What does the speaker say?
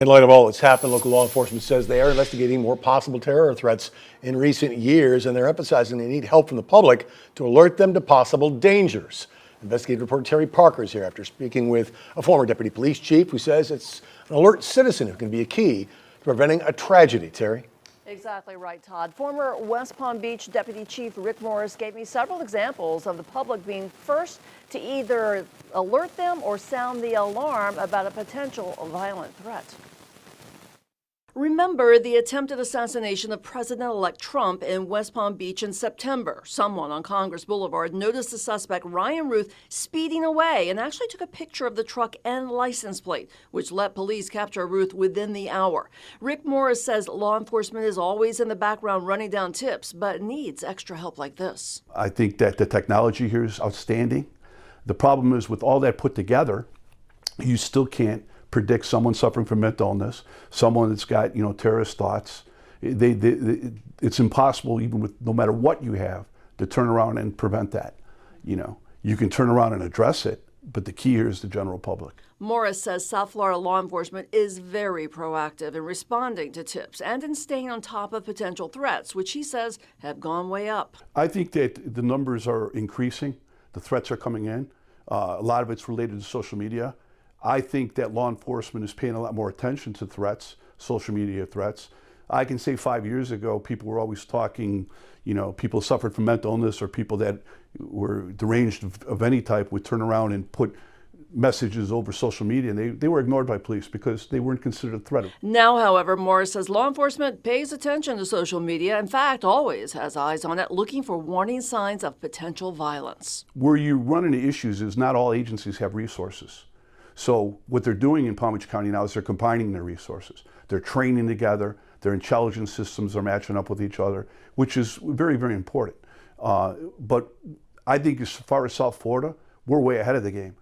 In light of all that's happened, local law enforcement says they are investigating more possible terror threats in recent years, and they're emphasizing they need help from the public to alert them to possible dangers. Investigative reporter Terry Parker is here after speaking with a former deputy police chief who says it's an alert citizen who can be a key to preventing a tragedy. Terry? Exactly right, Todd. Former West Palm Beach Deputy Chief Rick Morris gave me several examples of the public being first to either alert them or sound the alarm about a potential violent threat. Remember the attempted assassination of President-elect Trump in West Palm Beach in September. Someone on Congress Boulevard noticed the suspect, Ryan Ruth, speeding away and actually took a picture of the truck and license plate, which let police capture Ruth within the hour. Rick Morris says law enforcement is always in the background running down tips, but needs extra help like this. I think that the technology here is outstanding. The problem is with all that put together, you still can't predict someone suffering from mental illness, someone that's got, terrorist thoughts. It's impossible, even with no matter what you have, to turn around and prevent that. You can turn around and address it, but the key here is the general public. Morris says South Florida law enforcement is very proactive in responding to tips and in staying on top of potential threats, which he says have gone way up. I think that the numbers are increasing. The threats are coming in. A lot of it's related to social media. I think that law enforcement is paying a lot more attention to threats, social media threats. I can say 5 years ago, people were always talking, people suffered from mental illness or people that were deranged of any type would turn around and put messages over social media, and they were ignored by police because they weren't considered a threat. Now, however, Morris says law enforcement pays attention to social media. In fact, always has eyes on it, looking for warning signs of potential violence. Where you run into issues is not all agencies have resources. So what they're doing in Palm Beach County now is they're combining their resources. They're training together, their intelligence systems are matching up with each other, which is very, very important. But I think as far as South Florida, we're way ahead of the game.